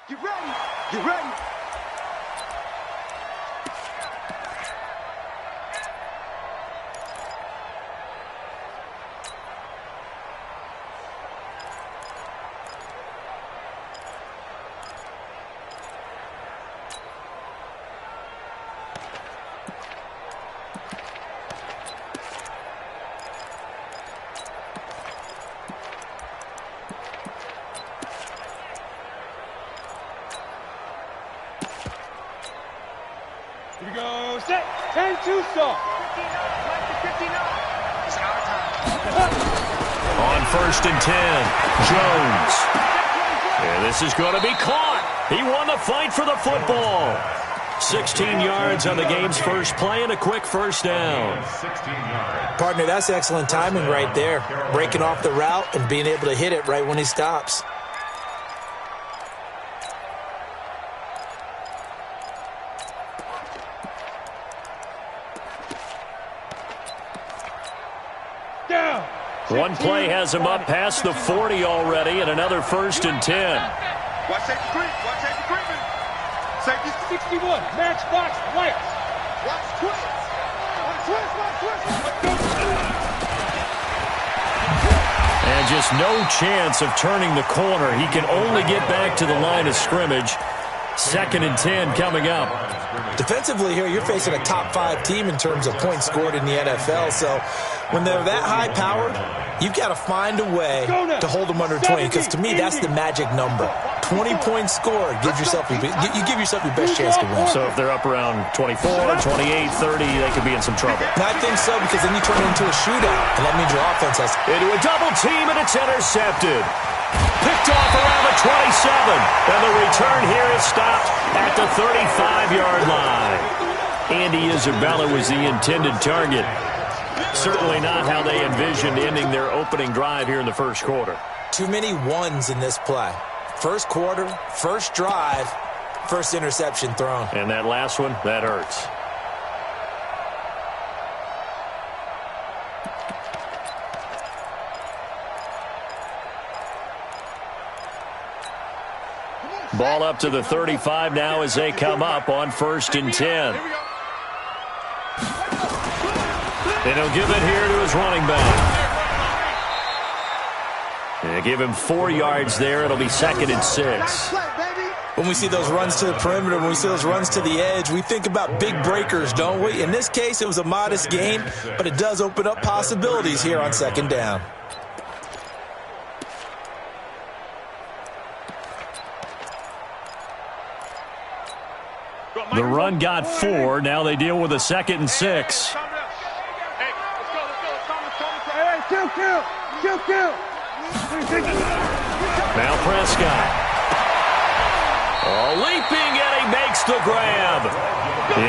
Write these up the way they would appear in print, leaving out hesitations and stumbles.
You ready? You ready? Here we go, set, 10-2 stop. 59. It's our time. On 1st and 10, Jones. And this is going to be caught. He won the fight for the football. 16 yards on the game's first play and a quick first down. Partner, that's excellent timing right there. Breaking off the route and being able to hit it right when he stops. Down. One play has him up past the 40 already and another 1st and 10. Watch safety creep. Watch safety creeping. Safety 61, match box, lights. Watch twist. Watch twist. Watch twist. And just no chance of turning the corner. He can only get back to the line of scrimmage. 2nd and 10 coming up. Defensively here, you're facing a top 5 team in terms of points scored in the NFL. So when they're that high-powered, you've got to find a way to hold them under 20. Because to me, that's the magic number. 20 points scored. You give yourself your best chance to win. So if they're up around 24, 28, 30, they could be in some trouble. And I think so, because then you turn it into a shootout. And that means your offense has into a double team, and it's intercepted. Picked off around the 27. And the return here is stopped at the 35-yard line. Andy Isabella was the intended target. Certainly not how they envisioned ending their opening drive here in the first quarter. Too many ones in this play. First quarter, first drive, first interception thrown. And that last one, that hurts. Ball up to the 35 now as they come up on 1st and 10. And he'll give it here to his running back. They give him 4 yards there. It'll be 2nd and 6. When we see those runs to the perimeter, when we see those runs to the edge, we think about big breakers, don't we? In this case, it was a modest gain, but it does open up possibilities here on 2nd down. The run got 4. Now they deal with a 2nd and 6. Now Prescott. Oh, leaping, and he makes the grab.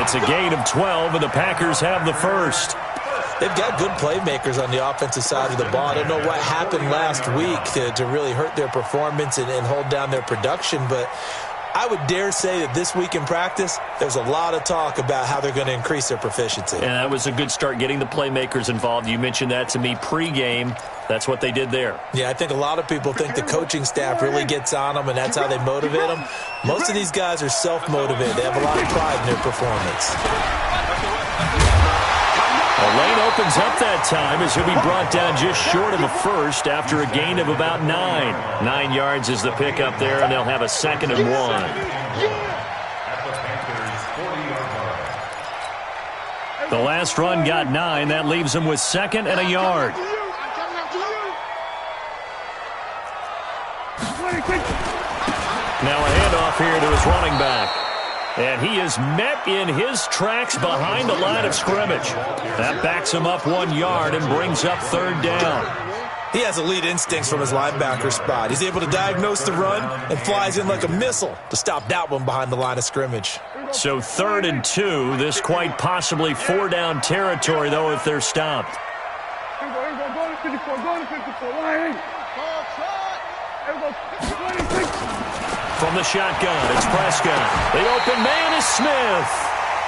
It's a gain of 12, and the Packers have the first. They've got good playmakers on the offensive side of the ball. I don't know what happened last week to really hurt their performance and hold down their production, but I would dare say that this week in practice, there's a lot of talk about how they're going to increase their proficiency. And that was a good start, getting the playmakers involved. You mentioned that to me pregame. That's what they did there. Yeah, I think a lot of people think the coaching staff really gets on them, and that's how they motivate them. Most of these guys are self-motivated. They have a lot of pride in their performance. A lane opens up that time as he'll be brought down just short of a first after a gain of about 9. 9 yards is the pickup there, and they'll have a 2nd and 1. The last run got 9. That leaves them with 2nd and a yard. Now a handoff here to his running back. And he is met in his tracks behind the line of scrimmage. That backs him up 1 yard and brings up 3rd down. He has elite instincts from his linebacker spot. He's able to diagnose the run and flies in like a missile to stop that one behind the line of scrimmage. So 3rd and 2. This quite possibly 4-down territory, though, if they're stopped. From the shotgun, it's Prescott. The open man is Smith.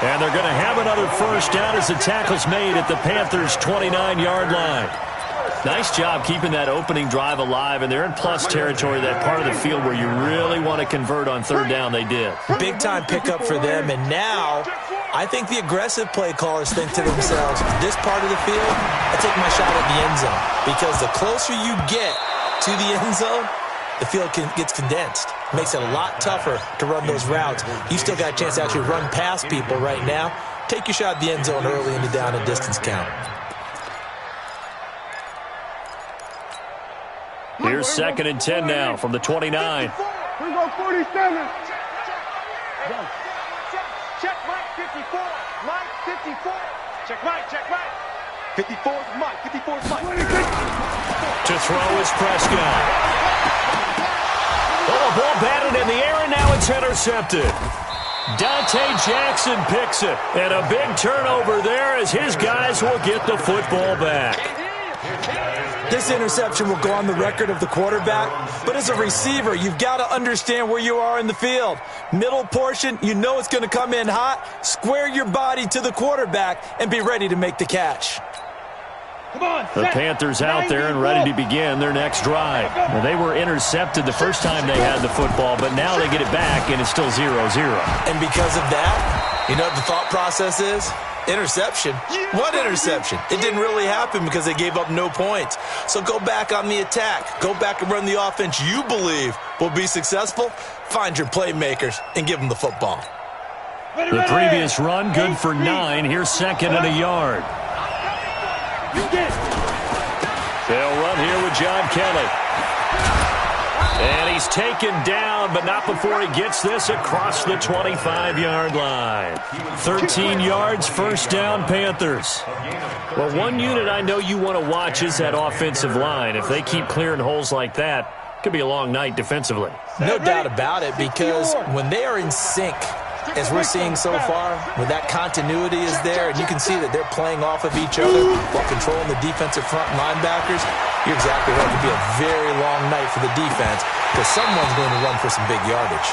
And they're going to have another first down as the tackle's made at the Panthers' 29-yard line. Nice job keeping that opening drive alive, and they're in plus territory, that part of the field where you really want to convert on third down. They did. Big-time pickup for them, and now I think the aggressive play callers think to themselves, this part of the field, I take my shot at the end zone, because the closer you get to the end zone, the field gets condensed. Makes it a lot tougher to run those routes. You still got a chance to actually run past people right now. Take your shot at the end zone early in the down and distance count. Here's 2nd and 10 now from the 29. We go 47. Check Mike, 54. Mike, 54. Check Mike, check Mike. 54 is Mike, 54 is Mike. To throw is Prescott. Oh, a ball batted in the air, and now it's intercepted. Dante Jackson picks it, and a big turnover there as his guys will get the football back. This interception will go on the record of the quarterback, but as a receiver, you've got to understand where you are in the field. Middle portion, you know it's going to come in hot. Square your body to the quarterback and be ready to make the catch. The Panthers out there and ready to begin their next drive. Well, they were intercepted the first time they had the football, but now they get it back, and it's still 0-0. And because of that, you know what the thought process is? Interception? What interception? It didn't really happen because they gave up no points. So go back on the attack. Go back and run the offense you believe will be successful. Find your playmakers and give them the football. The previous run, good for 9. Here's 2nd and a yard. They'll run here with John Kelly. And he's taken down, but not before he gets this across the 25-yard line. 13 yards, first down, Panthers. Well, one unit I know you want to watch is that offensive line. If they keep clearing holes like that, it could be a long night defensively. No doubt about it, because when they are in sync, as we're seeing so far, when that continuity is there, and you can see that they're playing off of each other while controlling the defensive front linebackers, you're exactly right. It could be a very long night for the defense because someone's going to run for some big yardage.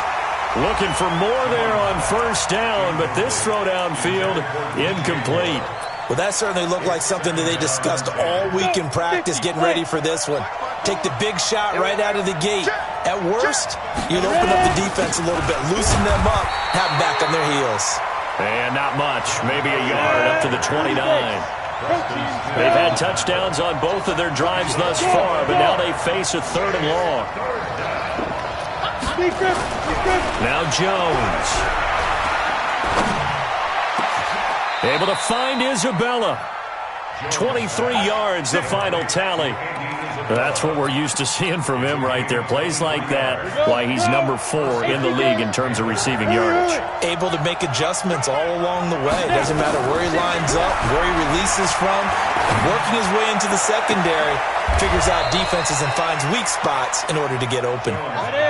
Looking for more there on first down, but this throw downfield, incomplete. Well, that certainly looked like something that they discussed all week in practice, getting ready for this one. Take the big shot right out of the gate. At worst, you'll open up the defense a little bit, loosen them up, have them back on their heels. And not much, maybe a yard up to the 29. They've had touchdowns on both of their drives thus far, but now they face a 3rd and long. Now Jones. Able to find Isabella. 23 yards, the final tally. That's what we're used to seeing from him right there. Plays like that, why he's number 4 in the league in terms of receiving yardage. Able to make adjustments all along the way. Doesn't matter where he lines up, where he releases from. Working his way into the secondary, figures out defenses and finds weak spots in order to get open.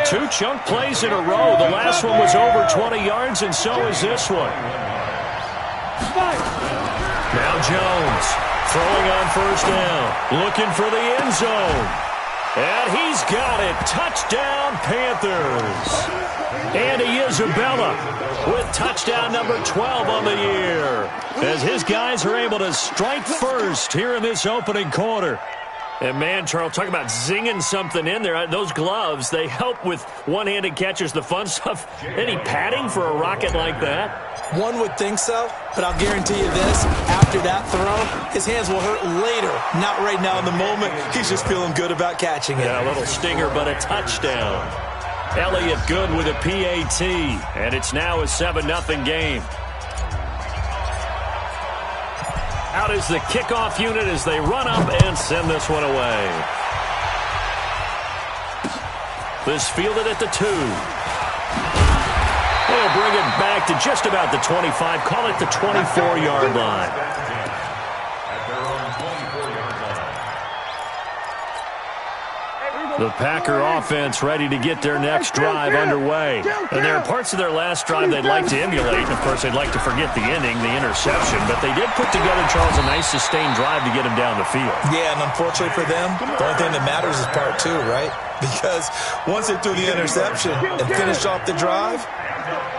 2 chunk plays in a row. The last one was over 20 yards, and so is this one. Now Jones. Throwing on first down, looking for the end zone. And he's got it. Touchdown, Panthers. Andy Isabella with touchdown number 12 on the year, as his guys are able to strike first here in this opening quarter. And, man, Charles, talk about zinging something in there. Those gloves, they help with one-handed catches, the fun stuff. Any padding for a rocket like that? One would think so, but I'll guarantee you this. After that throw, his hands will hurt later, not right now in the moment. He's just feeling good about catching it. Yeah, a little stinger, but a touchdown. Elliott good with a PAT, and it's now a 7-0 game. Out is the kickoff unit as they run up and send this one away. This fielded at the 2. They'll bring it back to just about the 25. Call it the 24-yard line. The Packer offense ready to get their next drive underway. And there are parts of their last drive they'd like to emulate. And, of course, they'd like to forget the ending, the interception. But they did put together, Charles, a nice sustained drive to get them down the field. Yeah, and unfortunately for them, the only thing that matters is part 2, right? Because once they threw the interception and finished off the drive,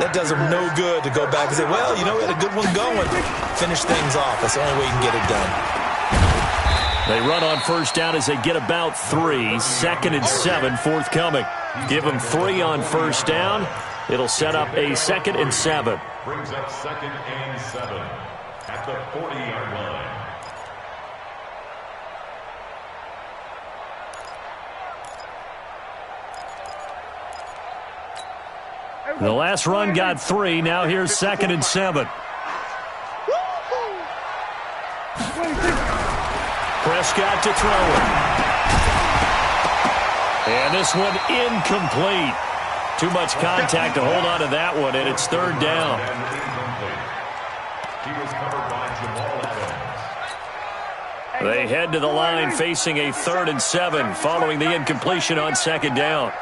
that does them no good to go back and say, well, you know, we had a good one going. Finish things off. That's the only way you can get it done. They run on first down as they get about 3. 2nd and 7 forthcoming. Give them 3 on first down. It'll set up a 2nd and 7. Brings up 2nd and 7 at the 40-yard line. The last run got 3. Now here's 2nd and 7. Prescott to throw it. And this one incomplete. Too much contact to hold on to that one, and it's 3rd down. They head to the line facing a 3rd and 7 following the incompletion on 2nd down.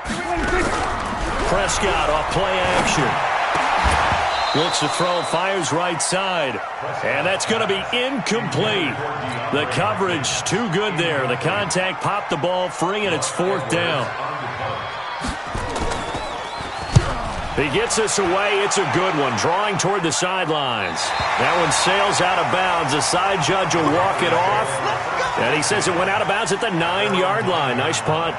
Prescott off play action. Looks to throw, fires right side. And that's going to be incomplete. The coverage too good there. The contact popped the ball free, and it's 4th down. He gets us away. It's a good one. Drawing toward the sidelines. That one sails out of bounds. The side judge will walk it off. And he says it went out of bounds at the 9-yard line. Nice punt.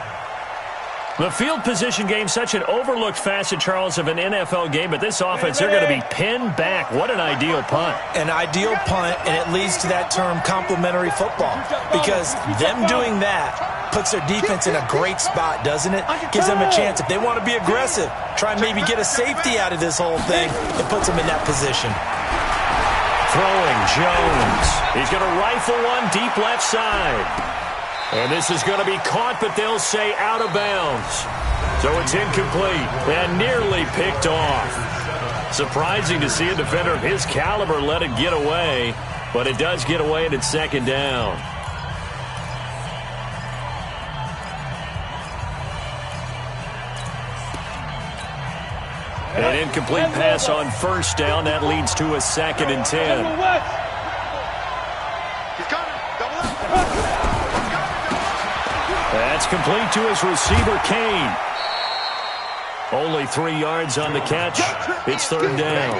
The field position game, such an overlooked facet, Charles, of an NFL game, but this offense, they're going to be pinned back. What an ideal punt. An ideal punt, and it leads to that term complementary football, because them doing that puts their defense in a great spot, doesn't it? Gives them a chance. If they want to be aggressive, try and maybe get a safety out of this whole thing, it puts them in that position. Throwing, Jones. He's going to rifle one deep left side. And this is going to be caught, but they'll say out of bounds. So it's incomplete and nearly picked off. Surprising to see a defender of his caliber let it get away, but it does get away, and it's 2nd down. An incomplete pass on first down. That leads to a 2nd and 10. That's complete to his receiver, Kane. Only 3 yards on the catch. It's 3rd down.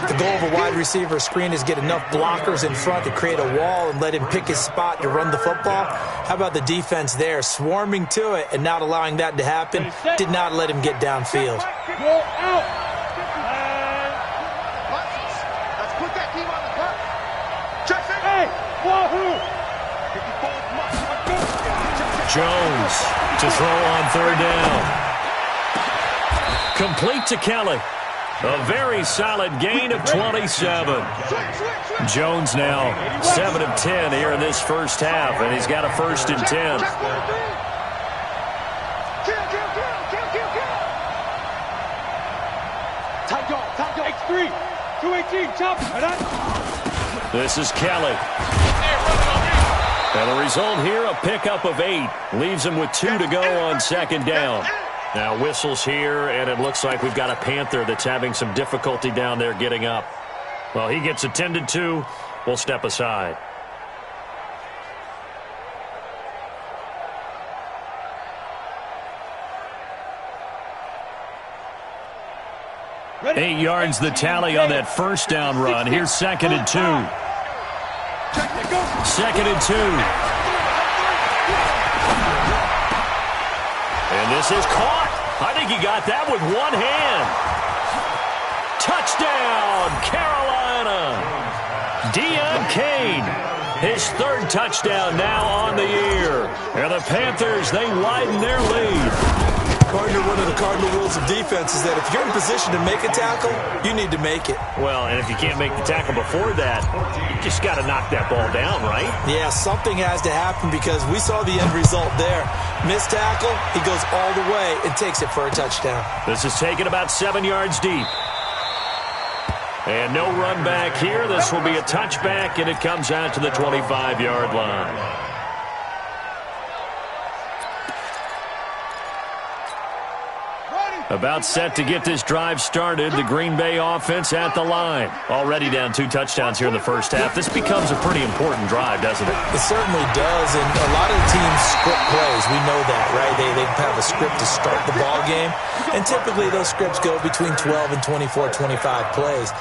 The goal of a wide receiver screen is get enough blockers in front to create a wall and let him pick his spot to run the football. How about the defense there, swarming to it and not allowing that to happen? Did not let him get downfield. Go out. Let's put that team on the clock. Jackson. Hey, wahoo. Jones to throw on 3rd down. Complete to Kelly. A very solid gain of 27. Jones now 7 of 10 here in this first half, and he's got a 1st and 10. X3, 218, chop. This is Kelly. And the result here, a pickup of 8. Leaves him with 2 to go on 2nd down. Now whistles here, and it looks like we've got a Panther that's having some difficulty down there getting up. Well, he gets attended to. We'll step aside. Ready? 8 yards the tally on that first down run. Here's 2nd and 2. 2nd and 2. And this is caught. I think he got that with one hand. Touchdown, Carolina. Deon Cain, his 3rd touchdown now on the year. And the Panthers, they widen their lead. Partner, one of the cardinal rules of defense is that if you're in position to make a tackle, you need to make it. Well, and if you can't make the tackle before that, you just got to knock that ball down, right? Yeah, something has to happen because we saw the end result there. Missed tackle, he goes all the way and takes it for a touchdown. This is taken about 7 yards deep. And no run back here. This will be a touchback, and it comes out to the 25-yard line. About set to get this drive started. The Green Bay offense at the line. Already down 2 touchdowns here in the first half. This becomes a pretty important drive, doesn't it? It certainly does, and a lot of the teams script plays. We know that, right? They have a script to start the ball game, and typically those scripts go between 12 and 24, 25 plays.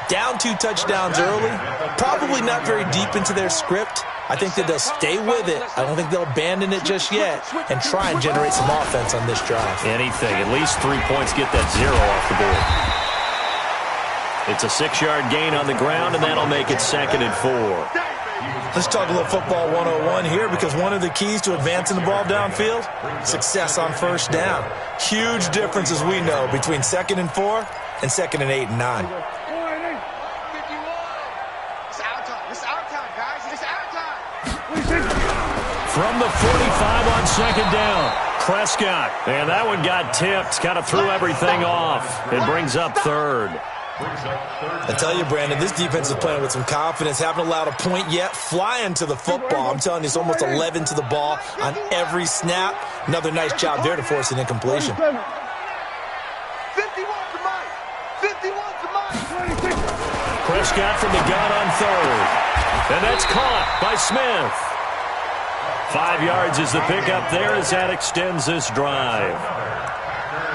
Down 2 touchdowns early, probably not very deep into their script. I think that they'll stay with it. I don't think they'll abandon it just yet and try and generate some offense on this drive. Anything. At least 3 points, get that 0 off the board. It's a 6-yard gain on the ground, and that'll make it 2nd and 4. Let's talk a little football 101 here, because one of the keys to advancing the ball downfield, success on first down. Huge difference, as we know, between 2nd and 4 and 2nd and 8 and 9. From the 45 on 2nd down, Prescott. And that one got tipped, kind of threw everything off. It brings up 3rd. I tell you, Brandon, this defense is playing with some confidence. Haven't allowed a point yet. Flying to the football. I'm telling you, it's almost 11 to the ball on every snap. Another nice job there to force an incompletion. 51 to Mike. 51 to Mike. Prescott from the gun on 3rd. And that's caught by Smith. 5 yards is the pickup there as that extends this drive.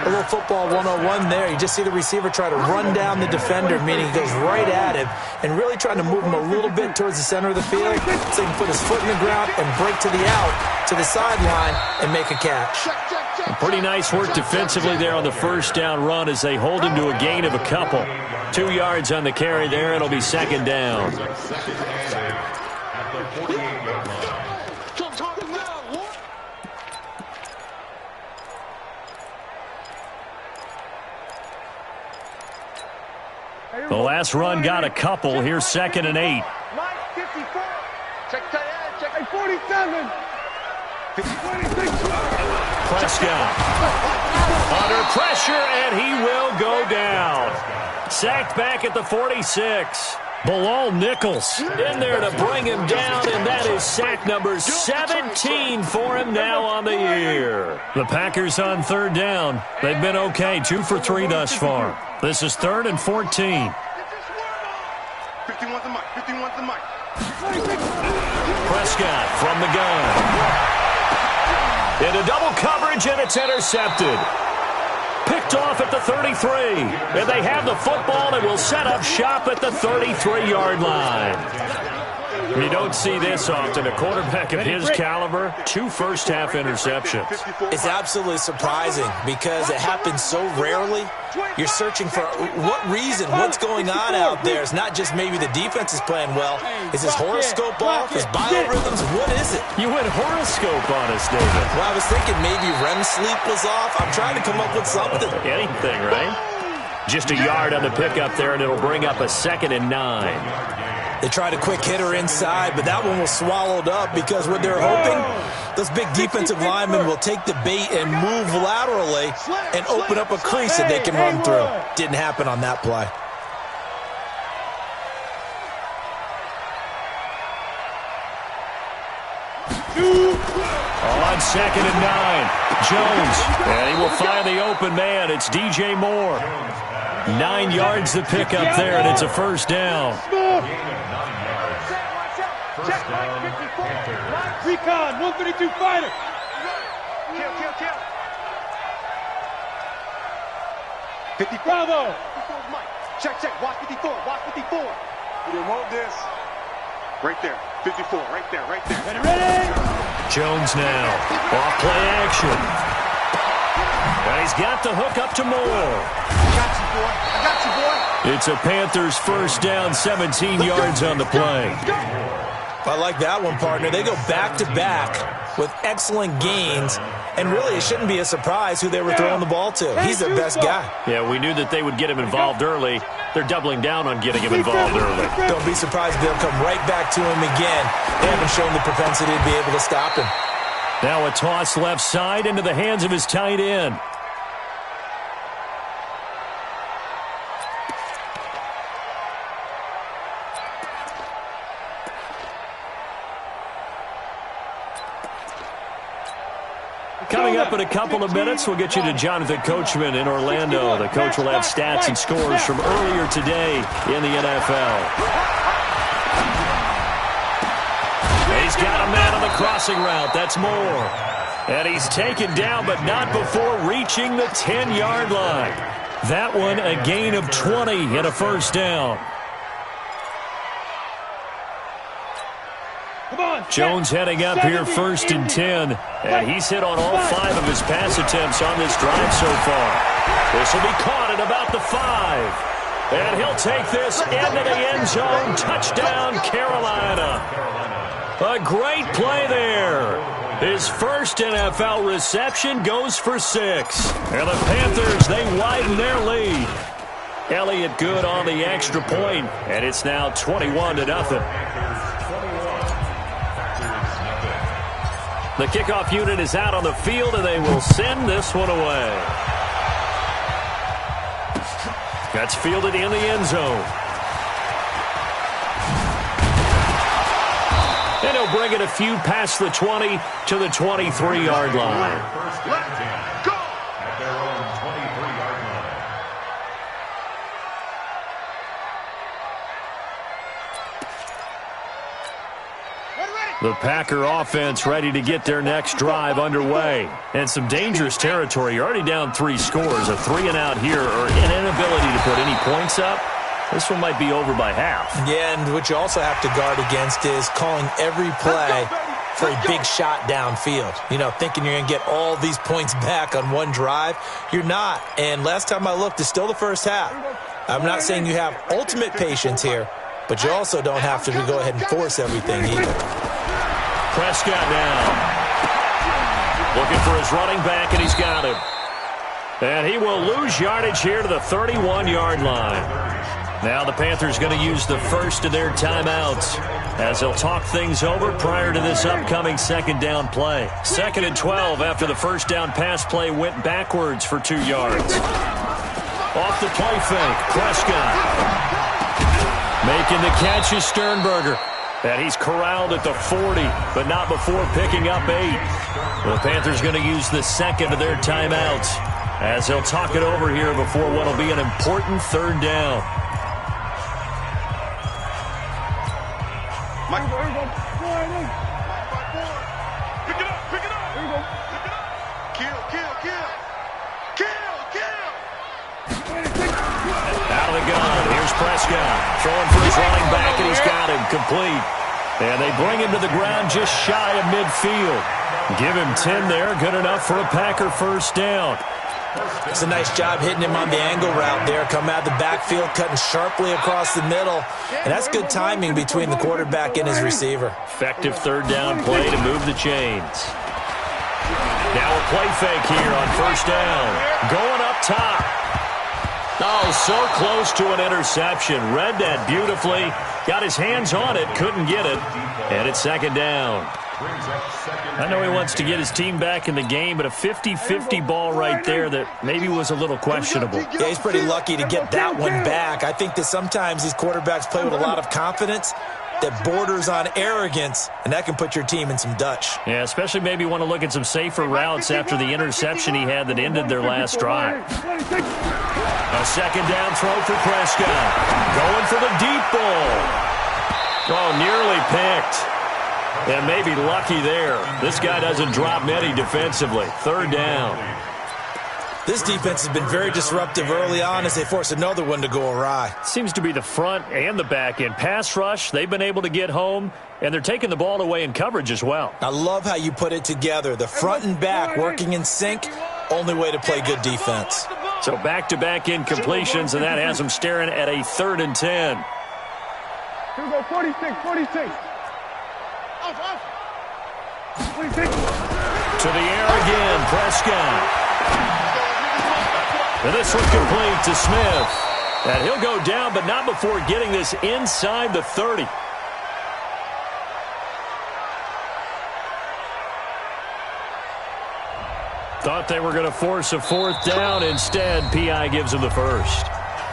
A little football 101 there. You just see the receiver try to run down the defender, meaning he goes right at him and really trying to move him a little bit towards the center of the field so he can put his foot in the ground and break to the out, to the sideline, and make a catch. Pretty nice work defensively there on the first down run as they hold him to a gain of a couple. 2 yards on the carry there. It'll be 2nd down. The last run got a couple. Here's 2nd and 8. Mike, 54. Check tight end. Check 47. 26. Prescott under pressure, and he will go down. Sacked back at the 46. Bilal Nichols in there to bring him down, and that is sack number 17 for him now on the year. The Packers on 3rd down. They've been okay, 2 for 3 thus far. This is 3rd and 14. 51 to Mike. 51 to Mike. Prescott from the gun. Into double coverage, and it's intercepted. Picked off at the 33. And they have the football and will set up shop at the 33-yard line. You don't see this often. A quarterback of his caliber, 2 first-half interceptions. It's absolutely surprising because it happens so rarely. You're searching for what reason, what's going on out there. It's not just maybe the defense is playing well. Is his horoscope off? His biorhythms? What is it? You went horoscope on us, David. Well, I was thinking maybe REM sleep was off. I'm trying to come up with something. Anything, right? Just a yard on the pickup there, and it'll bring up a 2nd and 9. They tried a quick hitter inside, but that one was swallowed up because what they're hoping, those big defensive linemen will take the bait and move laterally and open up a crease that they can run through. Didn't happen on that play. On 2nd and 9, Jones, and he will find the open man. It's DJ Moore. 9 yards the pickup there, and it's a first down. Check Mike, 54. Mike. Recon, 132 fighter. Kill. 54. Bravo. 54 is Mike. Check. Watch 54. Watch 54. You didn't want this. Right there. 54. Right there. Ready? Jones now. Off play action. And he's got the hook up to Moore. I got you, boy. It's a Panthers first down, 17 yards on the play. I like that one, partner. They go back-to-back with excellent gains, and really it shouldn't be a surprise who they were throwing the ball to. He's their best guy. Yeah, we knew that they would get him involved early. They're doubling down on getting him involved early. Don't be surprised if they'll come right back to him again. They haven't shown the propensity to be able to stop him. Now a toss left side into the hands of his tight end. Coming up in a couple of minutes, we'll get you to Jonathan Coachman in Orlando. The coach will have stats and scores from earlier today in the NFL. He's got a man on the crossing route. That's Moore. And he's taken down, but not before reaching the 10-yard line. That one a gain of 20 and a first down. Jones heading up here 1st and 10. And he's hit on all 5 of his pass attempts on this drive so far. This will be caught at about the 5. And he'll take this into the end zone. Touchdown, Carolina. A great play there. His first NFL reception goes for 6. And the Panthers, they widen their lead. Elliott good on the extra point, and it's now 21-0. The kickoff unit is out on the field, and they will send this one away. That's fielded in the end zone. And he'll bring it a few past the 20 to the 23-yard line. Let's go! At their own 23-yard line. The Packer offense ready to get their next drive underway. And some dangerous territory. You're already down 3 scores. A 3-and-out here, or an inability to put any points up. This one might be over by half. Yeah, and what you also have to guard against is calling every play for a big shot downfield. You know, thinking you're going to get all these points back on one drive. You're not. And last time I looked, it's still the first half. I'm not saying you have ultimate patience here, but you also don't have to go ahead and force everything either. Prescott now. Looking for his running back, and he's got him. And he will lose yardage here to the 31-yard line. Now the Panthers going to use the first of their timeouts as they'll talk things over prior to this upcoming second down play. 2nd and 12 after the first down pass play went backwards for 2 yards. Off the play fake, Prescott. Making the catch is Sternberger. And he's corralled at the 40, but not before picking up 8. The Panthers going to use the second of their timeouts as they'll talk it over here before what will be an important 3rd down. Pick it up, pick it up. Pick it up. Kill. Out of the gun, here's Prescott. Throwing for his running back, and he's got him complete. And they bring him to the ground just shy of midfield. Give him 10 there, good enough for a Packer first down. It's a nice job hitting him on the angle route there. Come out of the backfield, cutting sharply across the middle. And that's good timing between the quarterback and his receiver. Effective 3rd down play to move the chains. Now a play fake here on first down. Going up top. Oh, so close to an interception. Read that beautifully. Got his hands on it, couldn't get it. And it's 2nd down. I know he wants to get his team back in the game, but a 50-50 ball right there that maybe was a little questionable. Yeah, he's pretty lucky to get that one back. I think that sometimes these quarterbacks play with a lot of confidence that borders on arrogance, and that can put your team in some Dutch. Yeah, especially maybe want to look at some safer routes after the interception he had that ended their last drive. A 2nd down throw for Prescott. Going for the deep ball. Oh, nearly picked. And maybe lucky there. This guy doesn't drop many defensively. 3rd down. This defense has been very disruptive early on as they force another one to go awry. Seems to be the front and the back end. Pass rush, they've been able to get home, and they're taking the ball away in coverage as well. I love how you put it together. The front and back working in sync, only way to play good defense. So back-to-back incompletions, and that has them staring at a 3rd and 10. Here we go, 46. To the air again, Prescott. And this one complete to Smith. And he'll go down, but not before getting this inside the 30. Thought they were going to force a 4th down. Instead, P.I. gives them the first.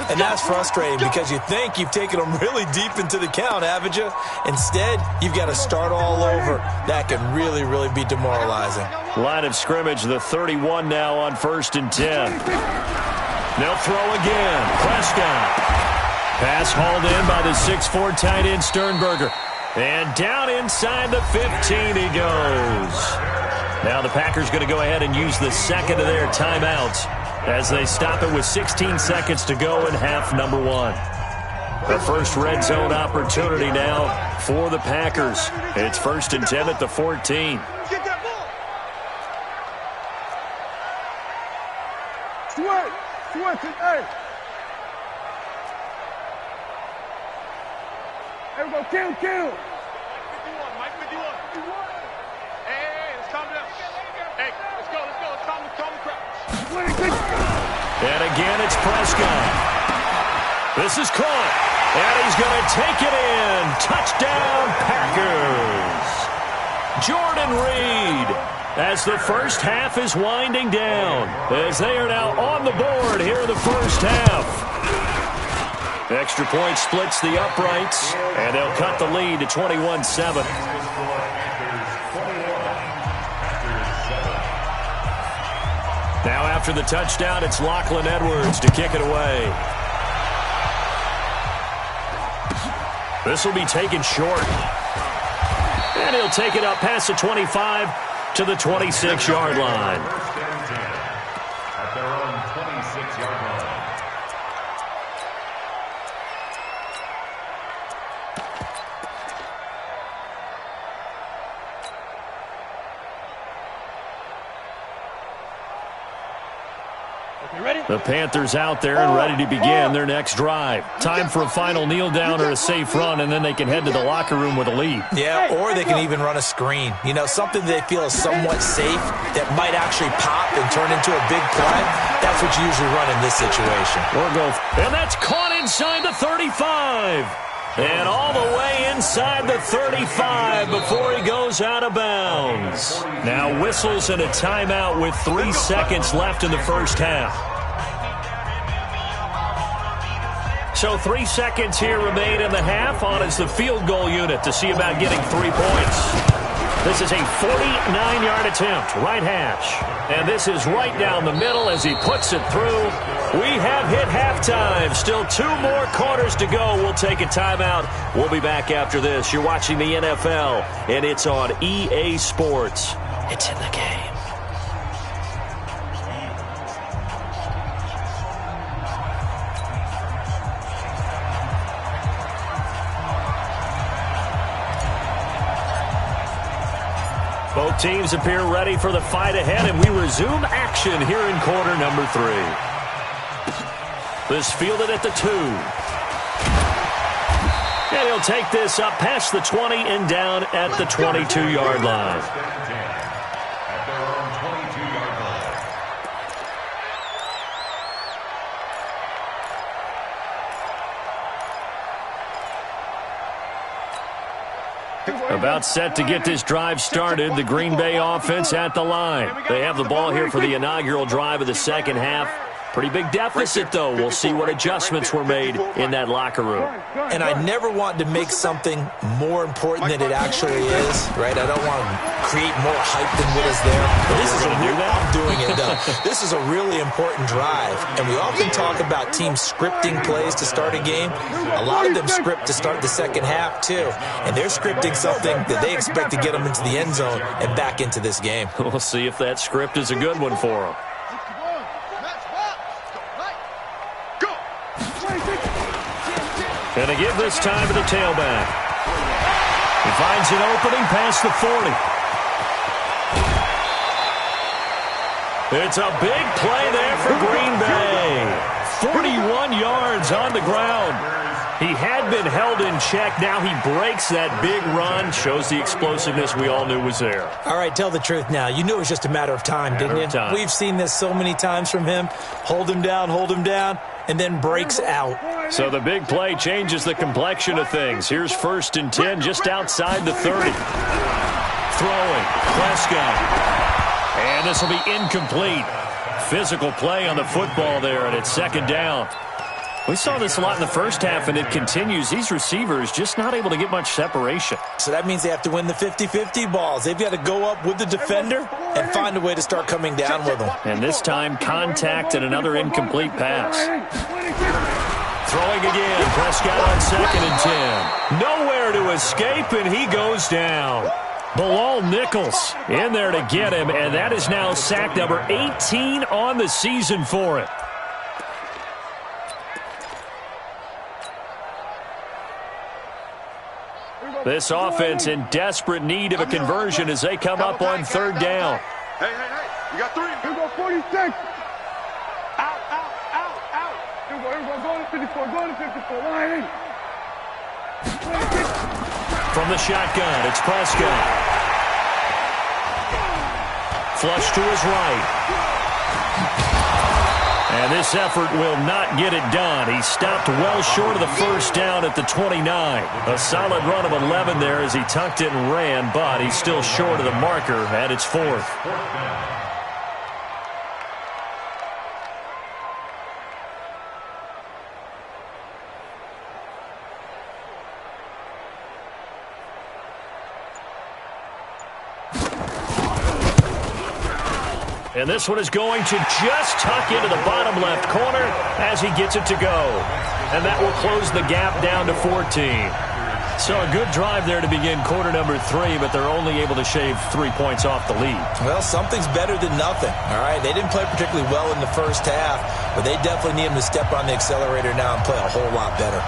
And that's frustrating because you think you've taken them really deep into the count, haven't you? Instead, you've got to start all over. That can really, really be demoralizing. Line of scrimmage, the 31 now on 1st and 10. They'll throw again. Prescott. Pass hauled in by the 6'4" tight end Sternberger. And down inside the 15 he goes. Now the Packers going to go ahead and use the 2nd of their timeouts as they stop it with 16 seconds to go in half number 1. The first red zone opportunity now for the Packers. It's 1st and 10 at the 14. Get that ball. Switch it, hey. There we go, kill. Mike 51. Hey, let's calm down. Hey, let's go. Let's calm the crowd. And again, it's Prescott. This is caught. And he's going to take it in. Touchdown, Packers. Jordan Reed, as the first half is winding down, as they are now on the board here in the first half. Extra point splits the uprights, and they'll cut the lead to 21-7. Now after the touchdown, it's Lachlan Edwards to kick it away. This will be taken short. And he'll take it up past the 25 to the 26-yard line. At their own 26-yard line. The Panthers out there and ready to begin their next drive. Time for a final kneel down or a safe run, and then they can head to the locker room with a lead. Yeah, or they can even run a screen. You know, something they feel is somewhat safe that might actually pop and turn into a big play. That's what you usually run in this situation. And that's caught inside the 35. And all the way inside the 35 before he goes out of bounds. Now whistles and a timeout with 3 seconds left in the first half. So 3 seconds here remain in the half. On is the field goal unit to see about getting 3 points. This is a 49-yard attempt, right hash. And this is right down the middle as he puts it through. We have hit halftime. Still 2 more quarters to go. We'll take a timeout. We'll be back after this. You're watching the NFL, and it's on EA Sports. It's in the game. Both teams appear ready for the fight ahead, and we resume action here in quarter number 3. This fielded at the 2. And he'll take this up past the 20 and down at the 22-yard line. At their own 22-yard line. About set to get this drive started, the Green Bay offense at the line. They have the ball here for the inaugural drive of the second half. Pretty big deficit, though. We'll see what adjustments were made in that locker room. And I never want to make something more important than it actually is, right? I don't want to create more hype than what is there. But this is I'm doing it, though. This is a really important drive. And we often talk about teams scripting plays to start a game. A lot of them script to start the second half, too. And they're scripting something that they expect to get them into the end zone and back into this game. We'll see if that script is a good one for them. And they give this time to the tailback. He finds an opening past the 40. It's a big play there for Green Bay. 41 yards on the ground. He had been held in check. Now he breaks that big run. Shows the explosiveness we all knew was there. All right, tell the truth now. You knew it was just a matter of time, didn't you? We've seen this so many times from him. Hold him down, and then breaks out. So the big play changes the complexion of things. Here's 1st and 10 just outside the 30. Throwing. Prescott. And this will be incomplete. Physical play on the football there, and it's 2nd down. We saw this a lot in the first half, and it continues. These receivers just not able to get much separation. So that means they have to win the 50-50 balls. They've got to go up with the defender and find a way to start coming down with them. And this time, contact and another incomplete pass. Throwing again. Prescott on 2nd and 10. Nowhere to escape, and he goes down. Bilal Nichols in there to get him, and that is now sack number 18 on the season for him. This offense in desperate need of a conversion as they come up on third down. Hey, you got 3. Here we go, 46. Out. Here we go, go to 54, line in. From the shotgun, it's Prescott. Flush to his right. And this effort will not get it done. He stopped well short of the first down at the 29. A solid run of 11 there as he tucked it and ran, but he's still short of the marker at its 4th. And this one is going to just tuck into the bottom left corner as he gets it to go. And that will close the gap down to 14. So a good drive there to begin quarter number 3, but they're only able to shave 3 points off the lead. Well, something's better than nothing, all right? They didn't play particularly well in the first half, but they definitely need him to step on the accelerator now and play a whole lot better.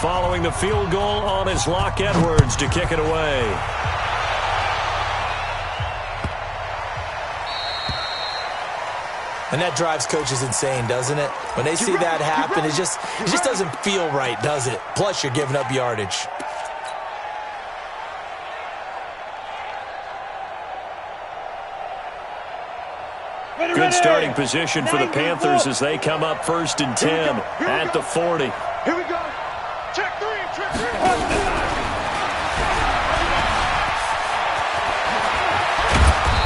Following the field goal on his Locke Edwards to kick it away. And that drives coaches insane, doesn't it? When they see that happen, it just doesn't feel right, does it? Plus, you're giving up yardage. Good starting position for the Panthers as they come up 1st and 10 at the 40. Here we go. Check 3.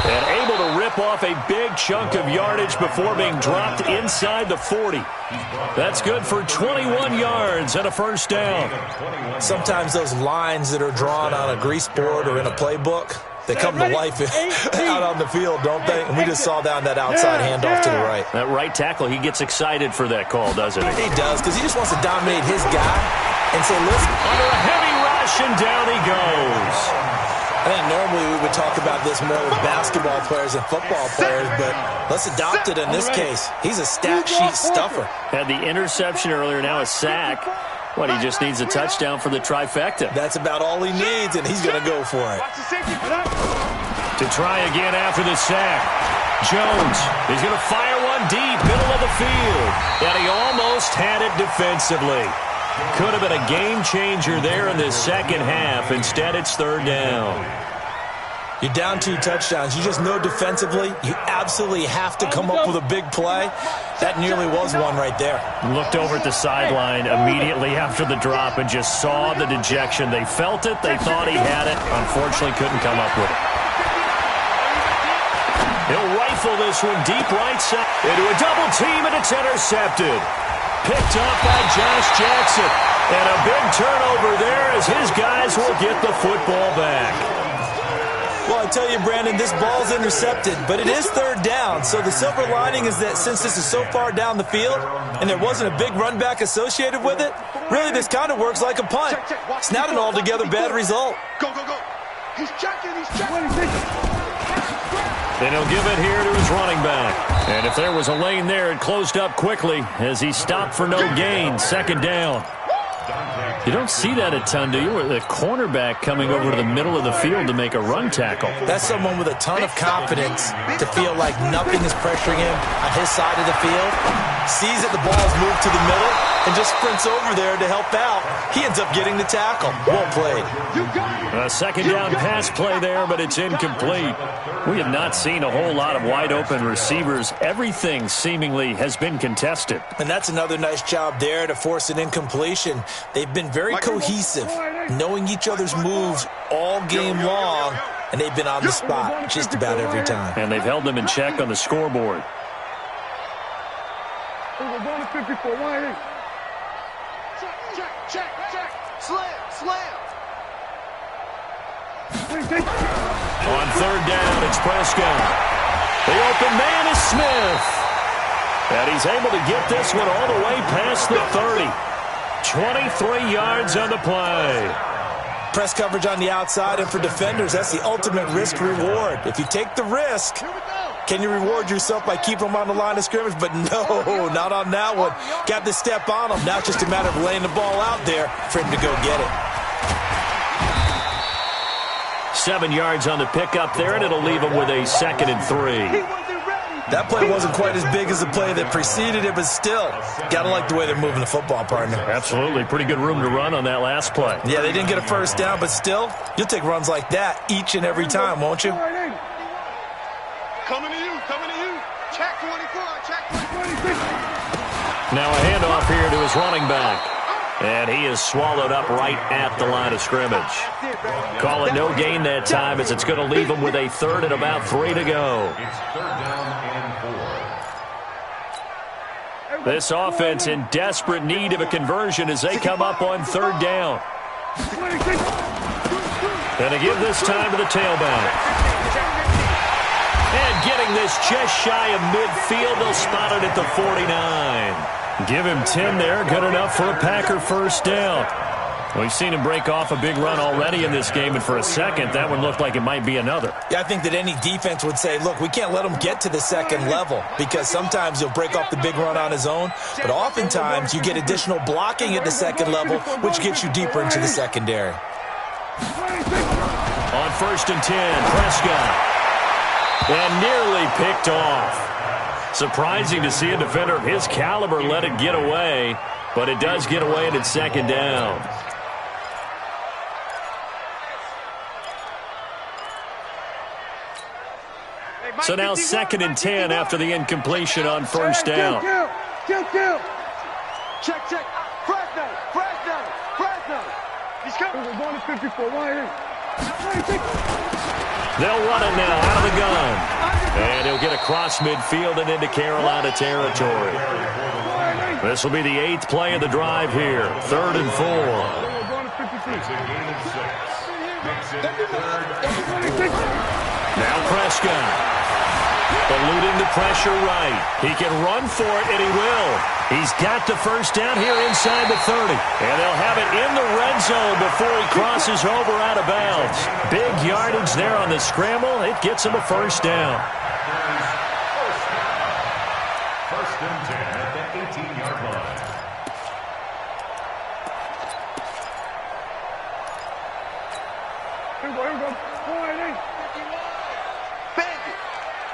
And able to rip off a big chunk of yardage before being dropped inside the 40. That's good for 21 yards and a first down. Sometimes those lines that are drawn on a grease board or in a playbook, they come to life out on the field, don't they? And we just saw down that outside handoff to the right. That right tackle, he gets excited for that call, doesn't he? He does, because he just wants to dominate his guy and say, listen. Under a heavy rush, and down he goes. I think normally we would talk about this more with basketball players and football players, but let's adopt it in this case. He's a stat sheet stuffer. Had the interception earlier, now a sack. What, he just needs a touchdown for the trifecta. That's about all he needs, and he's going to go for it. To try again after the sack. Jones, he's going to fire one deep, middle of the field. And he almost had it defensively. Could have been a game changer there in the second half. Instead, it's 3rd down. You're down 2 touchdowns. You just know defensively you absolutely have to come up with a big play. That nearly was one right there. Looked over at the sideline immediately after the drop and just saw the dejection. They felt it. They thought he had it. Unfortunately, couldn't come up with it. He'll rifle this one deep right side into a double team, and it's intercepted. Picked off by Josh Jackson. And a big turnover there as his guys will get the football back. Well, I tell you, Brandon, this ball's intercepted, but it is 3rd down. So the silver lining is that since this is so far down the field and there wasn't a big run back associated with it, really this kind of works like a punt. It's not an altogether bad result. Go. He's checking. Then he'll give it here to his running back. And if there was a lane there, it closed up quickly as he stopped for no gain. 2nd down. You don't see that a ton, do you? With the cornerback coming over to the middle of the field to make a run tackle. That's someone with a ton of confidence to feel like nothing is pressuring him on his side of the field. Sees that the ball's moved to the middle and just sprints over there to help out. He ends up getting the tackle. Well played. A 2nd down pass play there, but it's incomplete. We have not seen a whole lot of wide open receivers. Everything seemingly has been contested. And that's another nice job there to force an incompletion. They've been very cohesive, knowing each other's moves all game long, and they've been on the spot just about every time. And they've held them in check on the scoreboard. Check. Slam. On 3rd down, it's Prescott. The open man is Smith. And he's able to get this one all the way past the 30. 23 yards on the play. Press coverage on the outside, and for defenders, that's the ultimate risk reward. If you take the risk, Can you reward yourself by keeping them on the line of scrimmage? But no, not on that one. Got to step on them. Now it's just a matter of laying the ball out there for him to go get it. 7 yards on the pickup there, and it'll leave him with a 2nd and 3. That play wasn't quite as big as the play that preceded it, but still, got to like the way they're moving the football, partner. Absolutely. Pretty good room to run on that last play. Yeah, they didn't get a first down, but still, you'll take runs like that each and every time, won't you? Coming to you, coming to you. Check 24, check 24. Now a handoff here to his running back. And he is swallowed up right at the line of scrimmage. Call it no gain that time, as it's going to leave him with a 3rd and about 3 to go. It's 3rd down and 4. This offense in desperate need of a conversion as they come up on 3rd down. And to give this time to the tailback. And getting this just shy of midfield, they'll spot it at the 49. Give him 10 there, good enough for a Packer first down. We've seen him break off a big run already in this game, and for a second, that one looked like it might be another. Yeah, I think that any defense would say, look, we can't let him get to the 2nd level, because sometimes he'll break off the big run on his own, but oftentimes you get additional blocking at the 2nd level, which gets you deeper into the secondary. On 1st and 10, Prescott. And nearly picked off. Surprising to see a defender of his caliber let it get away, but it does get away and it's 2nd down. So now 2nd and 10 after the incompletion on 1st down. Check. Fresno. He's coming. We're going to 54. They'll run it now out of the gun. And he'll get across midfield and into Carolina territory. This will be the 8th play of the drive here. 3rd and 4. It's a gain of 6. Makes it 3rd and 4. Now Prescott. Eluding the pressure right. He can run for it, and he will. He's got the first down here inside the 30. And they'll have it in the red zone before he crosses over out of bounds. Big yardage there on the scramble. It gets him a first down. First and 10 at the 18-yard line. Here we go.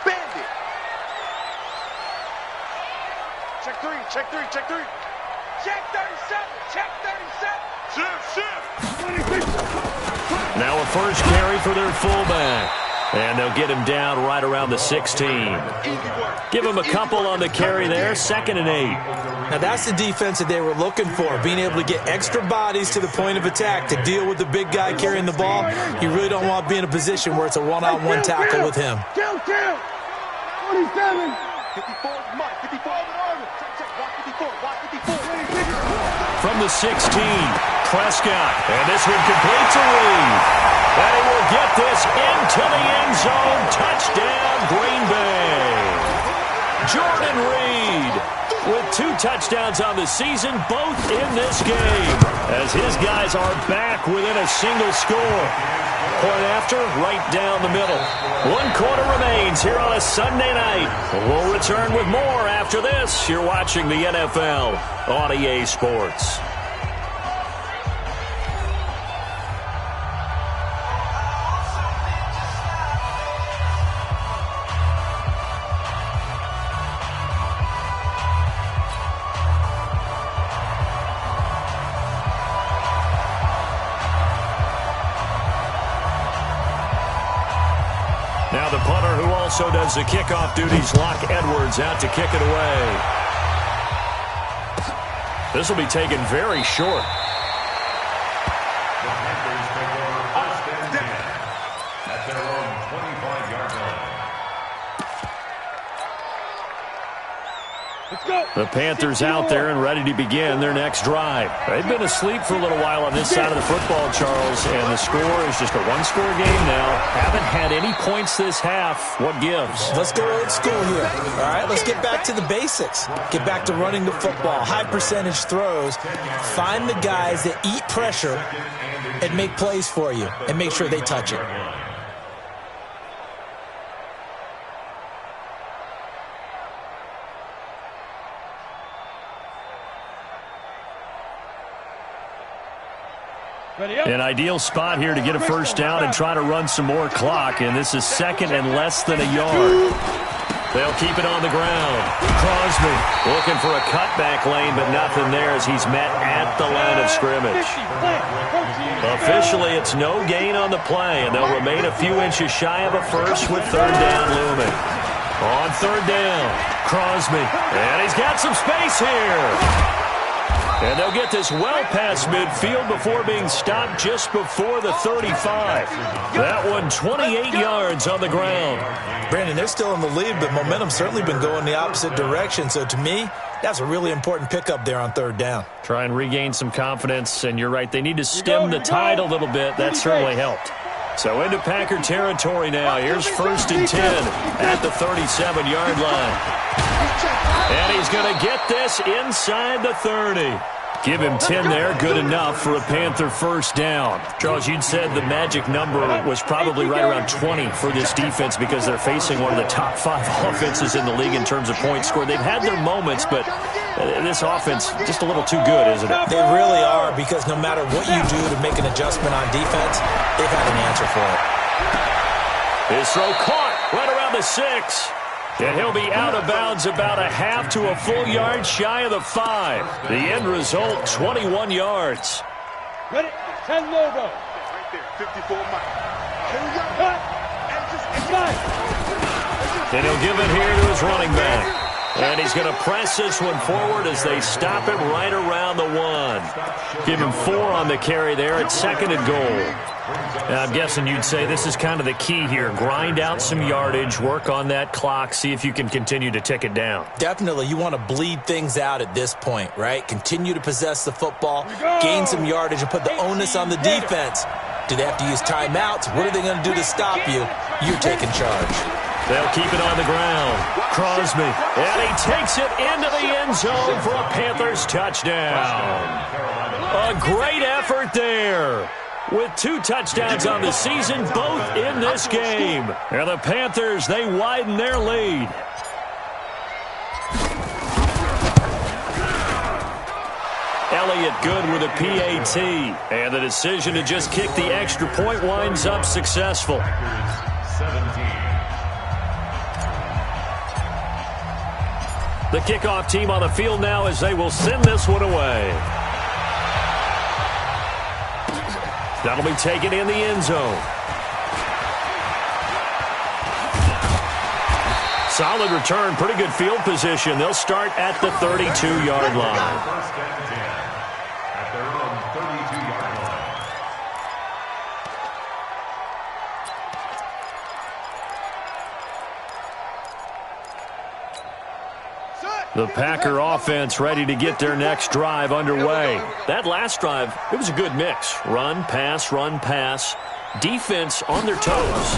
Bandit. Check 3. Check 37. Shift. Now a first carry for their fullback. And they'll get him down right around the 16. Give him a couple on the carry there. 2nd and 8. Now that's the defense that they were looking for, being able to get extra bodies to the point of attack to deal with the big guy carrying the ball. You really don't want to be in a position where it's a one-on-one tackle with him. Kill. 47. 54. Mark 54. Check. Watch 54. From the 16, Prescott. And this one complete to Reed. And he will get this into the end zone. Touchdown, Green Bay. Jordan Reed with 2 touchdowns on the season, both in this game, as his guys are back within a single score. Point after, right down the middle. 1 quarter remains here on a Sunday night. We'll return with more after this. You're watching the NFL on EA Sports. Now the punter, who also does the kickoff duties, Locke Edwards, out to kick it away. This will be taken very short. The Panthers take over 1st and 10 at their own 25-yard line. Let's go. The Panthers out there and ready to begin their next drive. They've been asleep for a little while on this side of the football, Charles, and the score is just a 1-score game now. Haven't had any points this half. What gives? Let's go old school here. All right, let's get back to the basics. Get back to running the football, high percentage throws. Find the guys that eat pressure and make plays for you and make sure they touch it. An ideal spot here to get a first down and try to run some more clock, and this is second and less than a yard. They'll keep it on the ground. Crosby looking for a cutback lane, but nothing there as he's met at the line of scrimmage. Officially, it's no gain on the play, and they'll remain a few inches shy of a first with third down looming. On third down, Crosby, and he's got some space here. And they'll get this well past midfield before being stopped just before the 35. That one 28 yards on the ground. Brandon, they're still in the lead, but momentum's certainly been going the opposite direction. So to me, that's a really important pickup there on third down. Try and regain some confidence, and you're right, they need to stem the tide a little bit. That certainly helped. So into Packer territory now. Here's 1st and 10 at the 37-yard line. And he's going to get this inside the 30. Give him 10 there, good enough for a Panther first down. Charles, you'd said the magic number was probably right around 20 for this defense because they're facing one of the top 5 offenses in the league in terms of points scored. They've had their moments, but this offense just a little too good, isn't it? They really are, because no matter what you do to make an adjustment on defense, they've had an answer for it. His throw caught right around the 6. And he'll be out of bounds about a half to a full yard shy of the 5. The end result, 21 yards. Ready? 10 logo. Right there, 54 Mike. And he'll give it here to his running back. And he's going to press this one forward as they stop him right around the 1. Give him 4 on the carry there. It's 2nd and goal. Now, I'm guessing you'd say this is kind of the key here. Grind out some yardage, work on that clock, see if you can continue to tick it down. Definitely. You want to bleed things out at this point, right? Continue to possess the football, gain some yardage, and put the onus on the defense. Do they have to use timeouts? What are they going to do to stop you? You're taking charge. They'll keep it on the ground. Crosby, and he takes it into the end zone for a Panthers touchdown. A great effort there. With 2 touchdowns on the season, both in this game. And the Panthers, they widen their lead. Elliott good with a PAT. And the decision to just kick the extra point winds up successful. 17. The kickoff team on the field now as they will send this one away. That'll be taken in the end zone. Solid return, pretty good field position. They'll start at the 32-yard line. First and 10 at their own 32-yard line. The Packer offense ready to get their next drive underway. That last drive, it was a good mix. Run, pass, defense on their toes.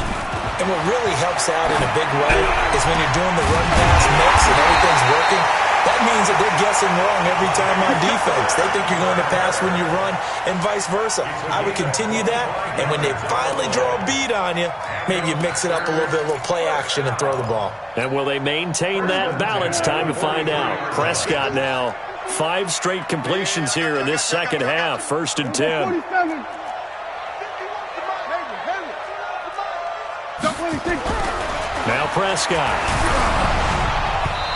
And what really helps out in a big way is when you're doing the run-pass mix and everything's working, that means that they're guessing wrong every time on defense. They think you're going to pass when you run and vice versa. I would continue that, and when they finally draw a beat on you, maybe you mix it up a little bit, a little play action, and throw the ball. And will they maintain that balance? Time to find out. Prescott now, 5 straight completions here in this second half. 1st and 10. Now Prescott.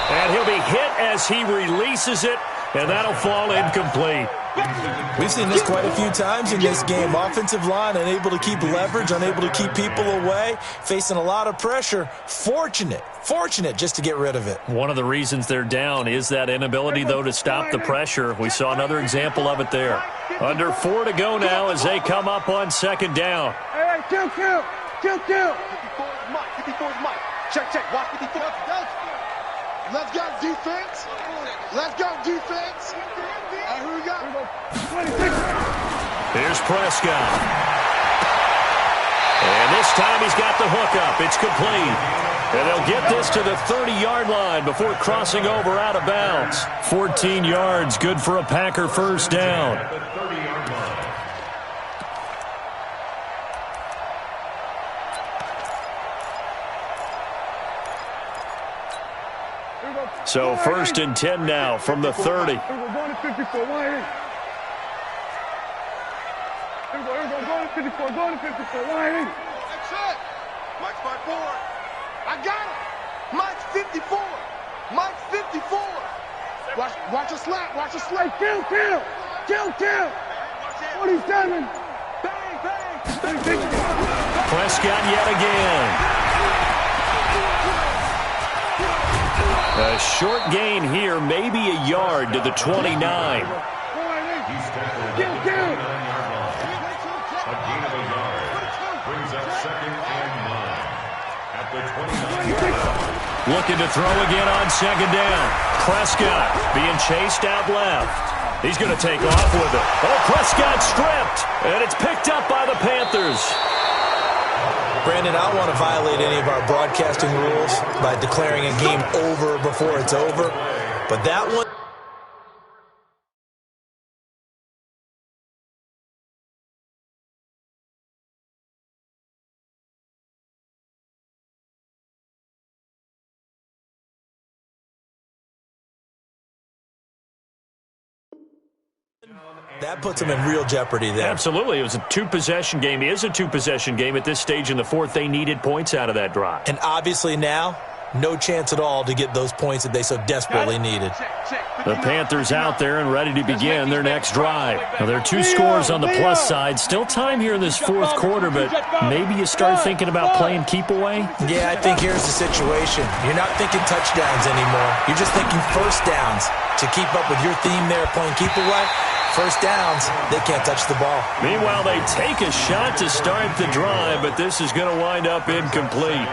And he'll be hit as he releases it, and that'll fall incomplete. We've seen this quite a few times in this game. Offensive line unable to keep leverage, unable to keep people away, facing a lot of pressure. Fortunate just to get rid of it. One of the reasons they're down is that inability, though, to stop the pressure. We saw another example of it there. Under 4 to go now as they come up on 2nd down. Hey, kill. 54 is Mike. 54 is Mike. Check. Watch 54. Let's go, defense. Let's go, defense. All right, who we got? 26. Here's Prescott. And this time he's got the hookup. It's complete. And they'll get this to the 30-yard line before crossing over out of bounds. 14 yards, good for a Packer first down. At the 30-yard line. So 1st and 10 now from the 30. We're going to 54. 1-8. 54, go to 54, line. That's it. Mike's by 4. I got it. Mike's 54. Mike's 54. Watch a slap. Watch a slap. Kill. 47. Bang. Prescott yet again. A short gain here, maybe a yard to the 29. He's tackled at the 29-yard line. A gain of a yard brings up 2nd and 9 at the 29-yard line. Looking to throw again on 2nd down. Prescott being chased out left. He's going to take off with it. Oh, Prescott stripped, and it's picked up by the Panthers. Brandon, I don't want to violate any of our broadcasting rules by declaring a game over before it's over, but that one... That puts them in real jeopardy there. Absolutely. It was a two-possession game. It is a two-possession game at this stage in the fourth. They needed points out of that drive. And obviously now, no chance at all to get those points that they so desperately needed. The Panthers out there and ready to begin their next drive. Now, there are 2 scores on the plus side. Still time here in this fourth quarter, but maybe you start thinking about playing keep away? Yeah, I think here's the situation. You're not thinking touchdowns anymore. You're just thinking first downs. To keep up with your theme there, playing keep away, first downs, they can't touch the ball. Meanwhile, they take a shot to start the drive, but this is going to wind up incomplete.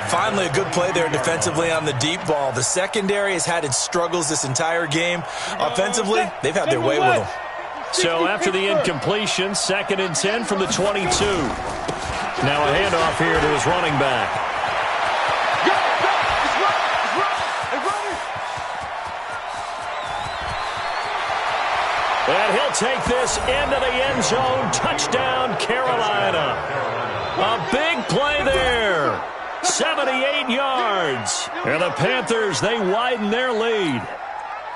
Finally, a good play there defensively on the deep ball. The secondary has had its struggles this entire game. Offensively, they've had their way with them. So after the incompletion, 2nd and 10 from the 22. Now a handoff here to his running back. And he'll take this into the end zone. Touchdown, Carolina. A big play there. 78 yards. And the Panthers, they widen their lead.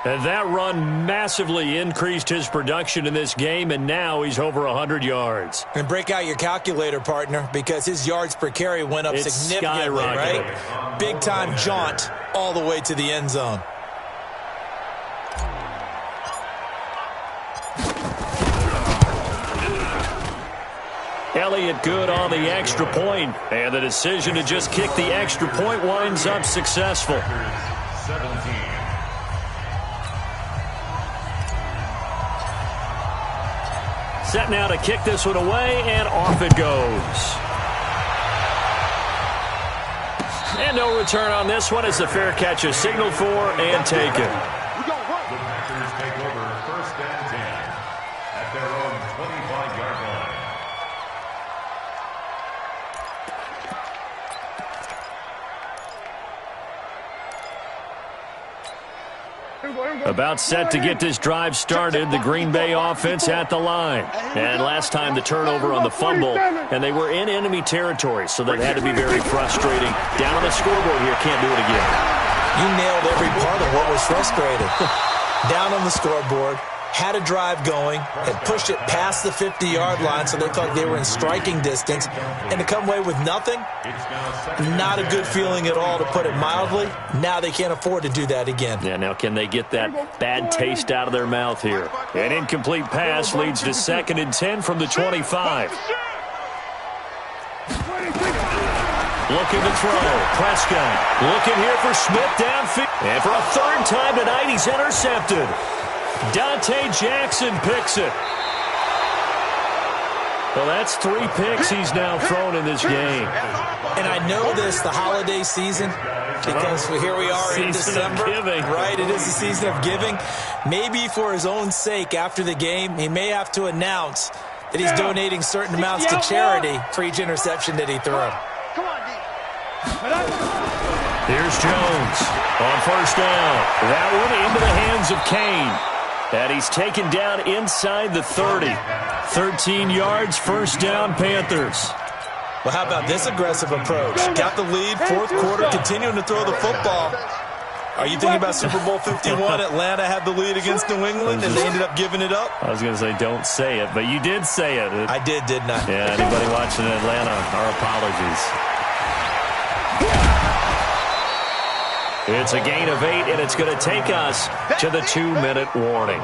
And that run massively increased his production in this game, and now he's over 100 yards. And break out your calculator, partner, because his yards per carry went up significantly, right? Big-time jaunt all the way to the end zone. Elliott good on the extra point, and the decision to just kick the extra point winds up successful. 17. Set now to kick this one away, and off it goes. And no return on this one as the fair catch is signaled for and taken. The Packers take over 1st and 10 at their own 25-yard line. About set to get this drive started, the Green Bay offense at the line. And last time the turnover on the fumble, and they were in enemy territory, so that had to be very frustrating. Down on the scoreboard here, can't do it again. You nailed every part of what was frustrating. Down on the scoreboard, had a drive going, had pushed it past the 50-yard line so they thought they were in striking distance, and to come away with nothing, not a good feeling at all, to put it mildly. Now they can't afford to do that again. Yeah, now can they get that bad taste out of their mouth here? An incomplete pass leads to 2nd and 10 from the 25. Looking to throw. Prescott looking here for Smith downfield. And for a 3rd time tonight, he's intercepted. Dante Jackson picks it. Well, that's 3 picks he's now thrown in this game. And I know this, the holiday season, because here we are in December. Right, it is the season of giving. Maybe for his own sake, after the game, he may have to announce that he's donating certain amounts to charity for each interception that he threw. Here's Jones on 1st down. That one into the hands of Kane. And he's taken down inside the 30. 13 yards, 1st down, Panthers. Well, how about this aggressive approach? Got the lead, 4th quarter, continuing to throw the football. Are you thinking about Super Bowl 51? Atlanta had the lead against New England, and they ended up giving it up? I was going to say don't say it, but you did say it. I did, didn't I? Yeah, anybody watching Atlanta, our apologies. It's a gain of 8, and it's going to take us to the 2-minute warning.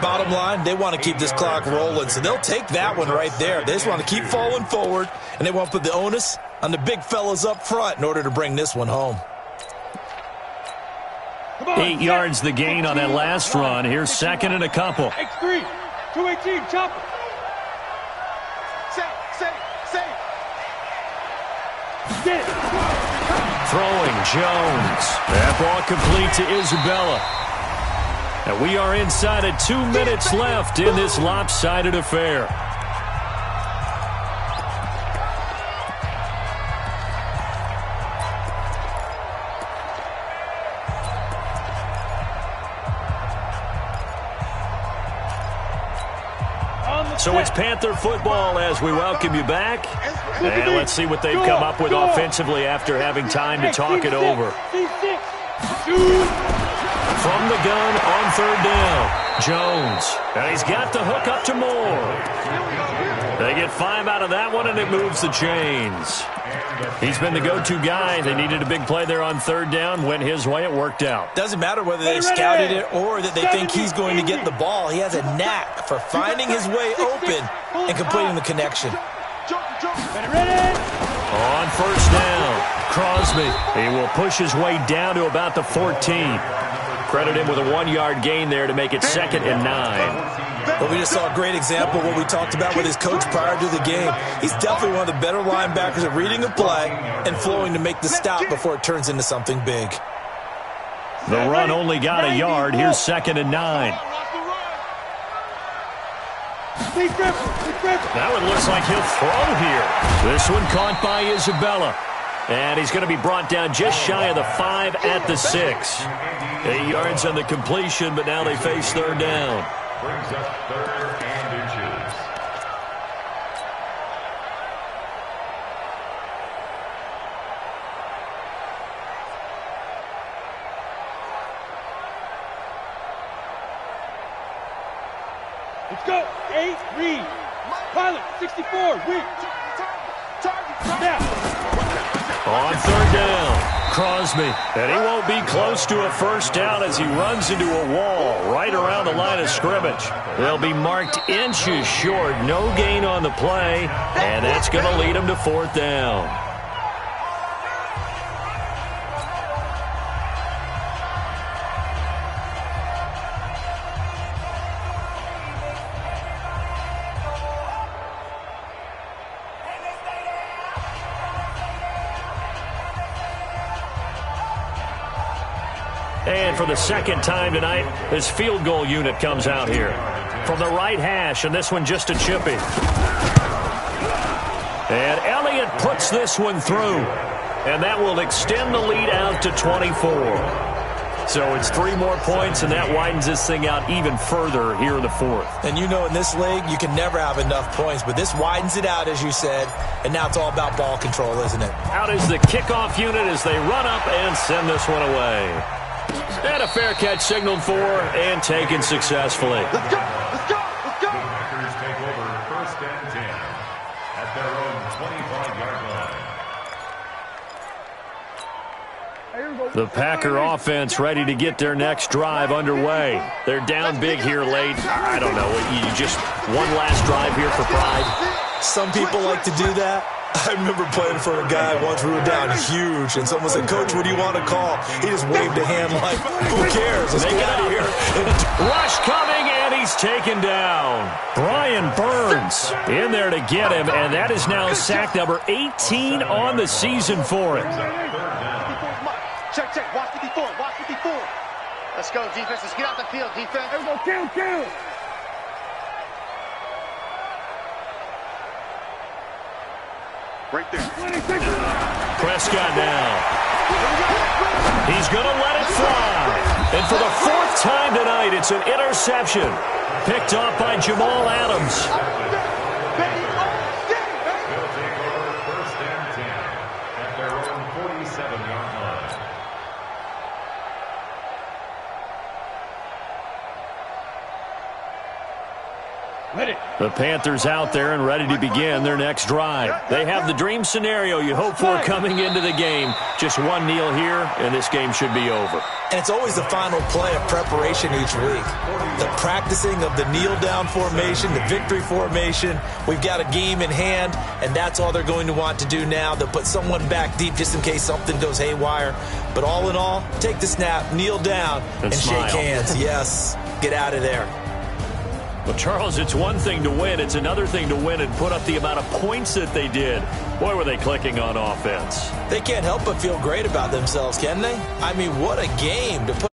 Bottom line, they want to keep this clock rolling, so they'll take that one right there. They just want to keep falling forward, and they want to put the onus on the big fellas up front in order to bring this one home. 8 yards the gain on that last run. Here's second and a couple. X3, 218, chop. Safe. Get it. Throwing Jones. That ball complete to Isabella. And we are inside of 2 minutes left in this lopsided affair. So it's Panther football as we welcome you back. And let's see what they've come up with offensively after having time to talk it over. From the gun on third down, Jones. And he's got the hook up to Moore. They get 5 out of that one, and it moves the chains. He's been the go-to guy. They needed a big play there on third down. Went his way. It worked out. Doesn't matter whether they scouted it or that they think he's going to get the ball. He has a knack for finding his way open and completing the connection. On first down, Crosby. He will push his way down to about the 14. Credit him with a 1-yard gain there to make it 2nd and 9. But we just saw a great example of what we talked about with his coach prior to the game. He's definitely one of the better linebackers at reading a play and flowing to make the stop before it turns into something big. The run only got a yard. Here's 2nd and 9. That one looks like he'll throw here. This one caught by Isabella. And he's going to be brought down just shy of the 5 at the 6. 8 yards on the completion, but now they face third down. Brings up 3rd and inches. Let's go. 8, read. Pilot, 64, read. Now. On third down, Crosby. And he won't be close to a first down as he runs into a wall right around the line of scrimmage. They'll be marked inches short. No gain on the play. And that's going to lead him to 4th down. And for the second time tonight, this field goal unit comes out here. From the right hash, and this one just a chippy. And Elliott puts this one through. And that will extend the lead out to 24. So it's 3 more points, and that widens this thing out even further here in the 4th. And you know in this league, you can never have enough points, but this widens it out, as you said, and now it's all about ball control, isn't it? Out is the kickoff unit as they run up and send this one away. And a fair catch signaled for and taken successfully. Let's go. The Packers take over 1st and 10 at their own 25-yard line. The Packer offense ready to get their next drive underway. They're down big here late. I don't know. You just one last drive here for pride. Some people like to do that. I remember playing for a guy once. We were down huge, and someone said, "Coach, what do you want to call?" He just waved a hand like, "Who cares? Let's get out of here." Rush coming, and he's taken down. Brian Burns in there to get him, and that is now sack number 18 on the season for him. Check. Watch 54. Let's go, defense. Let's get out the field, defense. Let's go, kill. Right there. Prescott now. He's going to let it fly. And for the 4th time tonight, it's an interception. Picked off by Jamal Adams. They'll take over 1st and 10 at their own 47-yard line. The Panthers out there and ready to begin their next drive. They have the dream scenario you hope for coming into the game. Just one kneel here, and this game should be over. And it's always the final play of preparation each week. The practicing of the kneel-down formation, the victory formation. We've got a game in hand, and that's all they're going to want to do now. They'll put someone back deep just in case something goes haywire. But all in all, take the snap, kneel down, and shake hands. Yes, get out of there. Well, Charles, it's one thing to win. It's another thing to win and put up the amount of points that they did. Boy, were they clicking on offense. They can't help but feel great about themselves, can they? I mean, what a game to put.